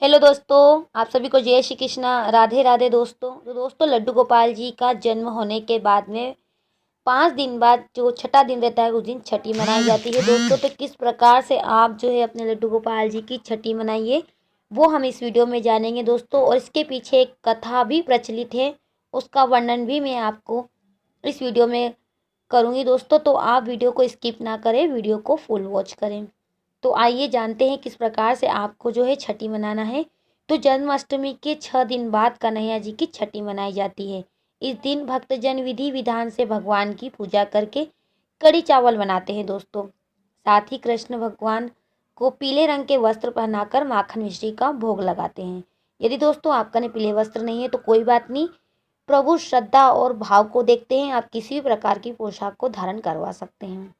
Hello दोस्तों, आप सभी को जय श्री कृष्णा। राधे राधे दोस्तों। तो दोस्तों, लड्डू गोपाल जी का जन्म होने के बाद में 5 दिन बाद जो छठा दिन रहता है उस दिन छठी मनाई जाती है दोस्तों। तो किस प्रकार से आप जो है अपने लड्डू गोपाल जी की छठी मनाइए वो हम इस वीडियो में जानेंगे दोस्तों। और इसके पीछे एक कथा भी प्रचलित है, उसका वर्णन भी मैं आपको इस वीडियो में करूँगी दोस्तों। तो आप वीडियो को स्किप ना करें, वीडियो को फुल वॉच करें। तो आइए जानते हैं किस प्रकार से आपको जो है छठी मनाना है। तो जन्माष्टमी के 6 दिन बाद कन्हैया जी की छठी मनाई जाती है। इस दिन भक्तजन विधि विधान से भगवान की पूजा करके कड़ी चावल बनाते हैं दोस्तों। साथ ही कृष्ण भगवान को पीले रंग के वस्त्र पहनाकर माखन मिश्री का भोग लगाते हैं। यदि दोस्तों आपका ने पीले वस्त्र नहीं है तो कोई बात नहीं, प्रभु श्रद्धा और भाव को देखते हैं आप किसी भी प्रकार की पोशाक को धारण करवा सकते हैं।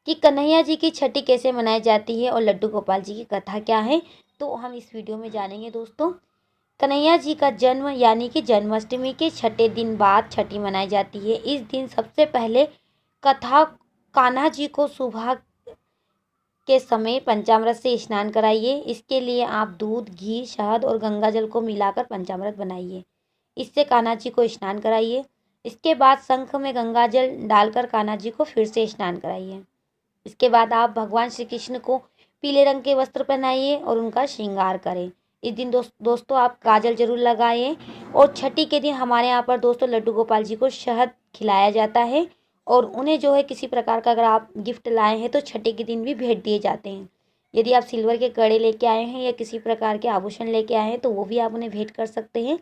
कि कन्हैया जी की छठी कैसे मनाई जाती है और लड्डू गोपाल जी की कथा क्या है, तो हम इस वीडियो में जानेंगे दोस्तों। कन्हैया जी का जन्म यानी कि जन्माष्टमी के छठे दिन बाद छठी मनाई जाती है। इस दिन सबसे पहले कथा कान्हा जी को सुबह के समय पंचामृत से स्नान कराइए। इसके लिए आप दूध, घी, शहद और गंगा जल को मिलाकर पंचामृत बनाइए। इससे कान्हा जी को स्नान कराइए। इसके बाद शंख में गंगा जल डालकर कान्हा जी को फिर से स्नान कराइए। इसके बाद आप भगवान श्री कृष्ण को पीले रंग के वस्त्र पहनाइए और उनका श्रृंगार करें। इस दिन दोस्तों आप काजल जरूर लगाएं। और छठी के दिन हमारे यहाँ पर दोस्तों लड्डू गोपाल जी को शहद खिलाया जाता है और उन्हें जो है किसी प्रकार का अगर आप गिफ्ट लाए हैं तो छठी के दिन भी भेंट दिए जाते हैं। यदि आप सिल्वर के कड़े लेके आए हैं या किसी प्रकार के आभूषण लेके आए हैं तो वो भी आप उन्हें भेंट कर सकते हैं।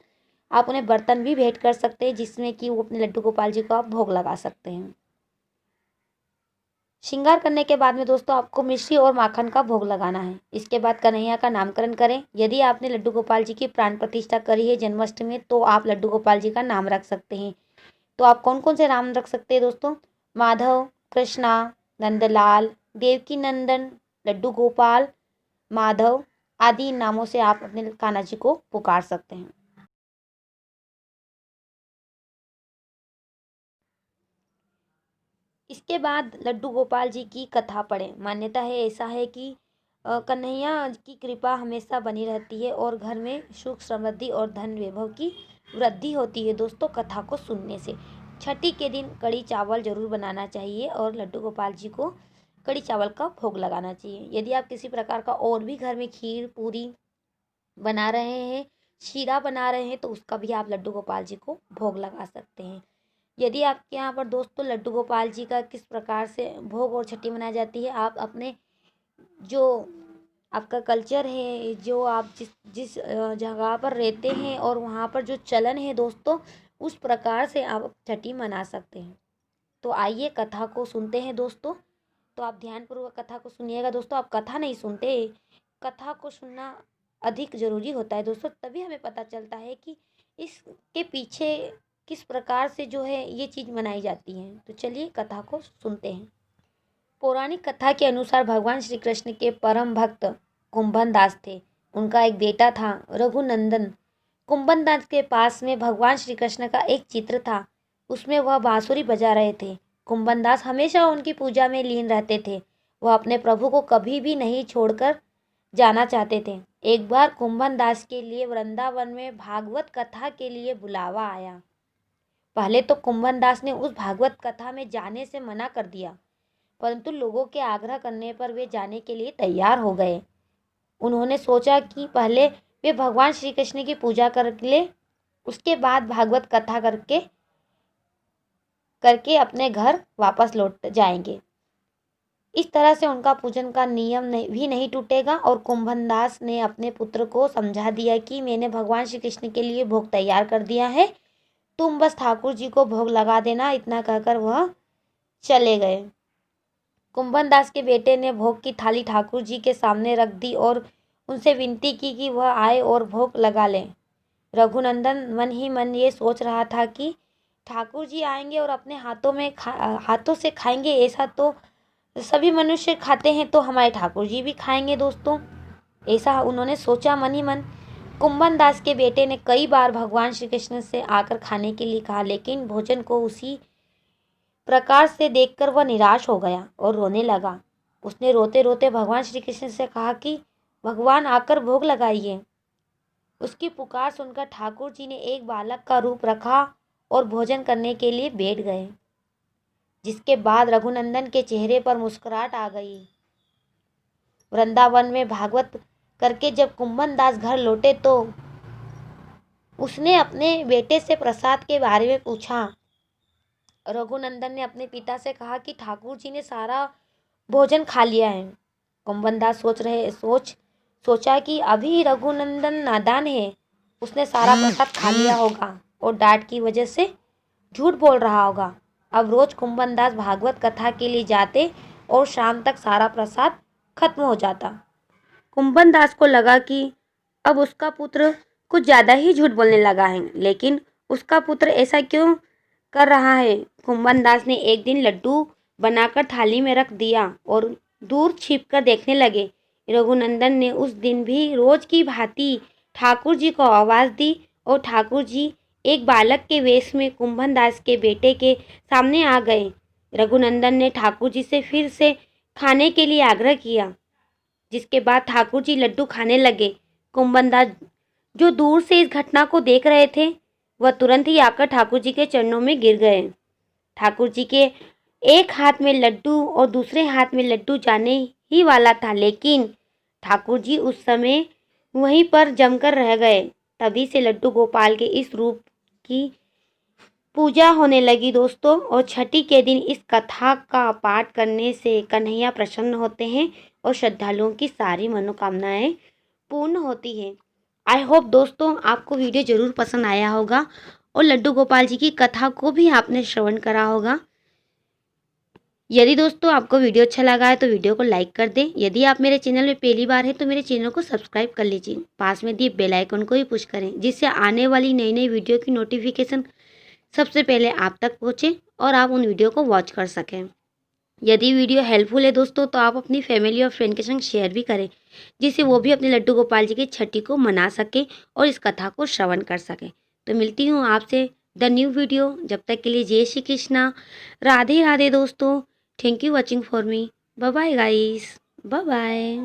आप उन्हें बर्तन भी भेंट कर सकते हैं जिसमें कि वो अपने लड्डू गोपाल जी को आप भोग लगा सकते हैं। श्रृंगार करने के बाद में दोस्तों आपको मिश्री और माखन का भोग लगाना है। इसके बाद कन्हैया का नामकरण करें। यदि आपने लड्डू गोपाल जी की प्राण प्रतिष्ठा करी है जन्माष्टमी में तो आप लड्डू गोपाल जी का नाम रख सकते हैं। तो आप कौन कौन से नाम रख सकते हैं दोस्तों? माधव, कृष्णा, नंदलाल, देवकी नंदन, लड्डू गोपाल, माधव आदि नामों से आप अपने कान्हा जी को पुकार सकते हैं। इसके बाद लड्डू गोपाल जी की कथा पढ़ें। मान्यता है ऐसा है कि कन्हैया की कृपा हमेशा बनी रहती है और घर में सुख समृद्धि और धन वैभव की वृद्धि होती है दोस्तों कथा को सुनने से। छठी के दिन कड़ी चावल जरूर बनाना चाहिए और लड्डू गोपाल जी को कड़ी चावल का भोग लगाना चाहिए। यदि आप किसी प्रकार का और भी घर में खीर पूरी बना रहे हैं, शीरा बना रहे हैं तो उसका भी आप लड्डू गोपाल जी को भोग लगा सकते हैं। यदि आपके यहाँ पर दोस्तों लड्डू गोपाल जी का किस प्रकार से भोग और छठी मनाई जाती है, आप अपने जो आपका कल्चर है, जो आप जिस जिस जगह पर रहते हैं और वहाँ पर जो चलन है दोस्तों, उस प्रकार से आप छठी मना सकते हैं। तो आइए कथा को सुनते हैं दोस्तों। तो आप ध्यानपूर्वक कथा को सुनिएगा दोस्तों। आप कथा नहीं सुनते, कथा को सुनना अधिक जरूरी होता है दोस्तों। तभी हमें पता चलता है कि इसके पीछे किस प्रकार से जो है ये चीज़ मनाई जाती है। तो चलिए कथा को सुनते हैं। पौराणिक कथा के अनुसार भगवान श्री कृष्ण के परम भक्त कुंभन दास थे। उनका एक बेटा था रघुनंदन। कुंभन दास के पास में भगवान श्री कृष्ण का एक चित्र था, उसमें वह बांसुरी बजा रहे थे। कुंभन दास हमेशा उनकी पूजा में लीन रहते थे। वह अपने प्रभु को कभी भी नहीं छोड़कर जाना चाहते थे। एक बार कुंभन दास के लिए वृंदावन में भागवत कथा के लिए बुलावा आया। पहले तो कुंभन दास ने उस भागवत कथा में जाने से मना कर दिया, परंतु लोगों के आग्रह करने पर वे जाने के लिए तैयार हो गए। उन्होंने सोचा कि पहले वे भगवान श्री कृष्ण की पूजा कर ले, उसके बाद भागवत कथा करके करके अपने घर वापस लौट जाएंगे। इस तरह से उनका पूजन का नियम भी नहीं टूटेगा। और कुंभन दास ने अपने पुत्र को समझा दिया कि मैंने भगवान श्री कृष्ण के लिए भोग तैयार कर दिया है, तुम बस ठाकुर जी को भोग लगा देना। इतना कहकर वह चले गए। कुंभन दास के बेटे ने भोग की थाली ठाकुर जी के सामने रख दी और उनसे विनती की कि वह आए और भोग लगा लें। रघुनंदन मन ही मन ये सोच रहा था कि ठाकुर जी आएंगे और अपने हाथों से खाएंगे, ऐसा तो सभी मनुष्य खाते हैं, तो हमारे ठाकुर जी भी खाएंगे दोस्तों। ऐसा उन्होंने सोचा मन ही मन। कुंभन दास के बेटे ने कई बार भगवान श्री कृष्ण से आकर खाने के लिए कहा, लेकिन भोजन को उसी प्रकार से देखकर वह निराश हो गया और रोने लगा। उसने रोते रोते भगवान श्री कृष्ण से कहा कि भगवान आकर भोग लगाइए। उसकी पुकार सुनकर ठाकुर जी ने एक बालक का रूप रखा और भोजन करने के लिए बैठ गए, जिसके बाद रघुनंदन के चेहरे पर मुस्कुराहट आ गई। वृंदावन में भागवत करके जब कुंभन दास घर लौटे तो उसने अपने बेटे से प्रसाद के बारे में पूछा। रघुनंदन ने अपने पिता से कहा कि ठाकुर जी ने सारा भोजन खा लिया है। कुंभन दास सोचा कि अभी रघुनंदन नादान है, उसने सारा प्रसाद खा लिया होगा और डांट की वजह से झूठ बोल रहा होगा। अब रोज कुंभन दास भागवत कथा के लिए जाते और शाम तक सारा प्रसाद खत्म हो जाता। कुंभन दास को लगा कि अब उसका पुत्र कुछ ज्यादा ही झूठ बोलने लगा है, लेकिन उसका पुत्र ऐसा क्यों कर रहा है। कुंभन दास ने एक दिन लड्डू बनाकर थाली में रख दिया और दूर छिपकर देखने लगे। रघुनंदन ने उस दिन भी रोज की भांति ठाकुर जी को आवाज दी और ठाकुर जी एक बालक के वेश में कुंभन दास के बेटे के सामने आ गए। रघुनंदन ने ठाकुर जी से फिर से खाने के लिए आग्रह किया, जिसके बाद ठाकुर जी लड्डू खाने लगे। कुंभन दास जो दूर से इस घटना को देख रहे थे, वह तुरंत ही आकर ठाकुर जी के चरणों में गिर गए। ठाकुर जी के एक हाथ में लड्डू और दूसरे हाथ में लड्डू जाने ही वाला था, लेकिन ठाकुर जी उस समय वहीं पर जमकर रह गए। तभी से लड्डू गोपाल के इस रूप की पूजा होने लगी दोस्तों। और छठी के दिन इस कथा का पाठ करने से कन्हैया प्रसन्न होते हैं और श्रद्धालुओं की सारी मनोकामनाएं पूर्ण होती है। आई होप दोस्तों आपको वीडियो जरूर पसंद आया होगा और लड्डू गोपाल जी की कथा को भी आपने श्रवण करा होगा। यदि दोस्तों आपको वीडियो अच्छा लगा है तो वीडियो को लाइक कर दें। यदि आप मेरे चैनल में पहली बार हैं तो मेरे चैनल को सब्सक्राइब कर लीजिए। पास में दिए बेल आइकन को भी पुश करें, जिससे आने वाली नई नई वीडियो की नोटिफिकेशन सबसे पहले आप तक पहुँचे और आप उन वीडियो को वॉच कर सकें। यदि वीडियो हेल्पफुल है दोस्तों तो आप अपनी फैमिली और फ्रेंड के संग शेयर भी करें, जिससे वो भी अपने लड्डू गोपाल जी की छठी को मना सके और इस कथा को श्रवण कर सके। तो मिलती हूँ आपसे द न्यू वीडियो। जब तक के लिए जय श्री कृष्णा, राधे राधे दोस्तों। Thank you watching for me. Bye bye guys, bye bye.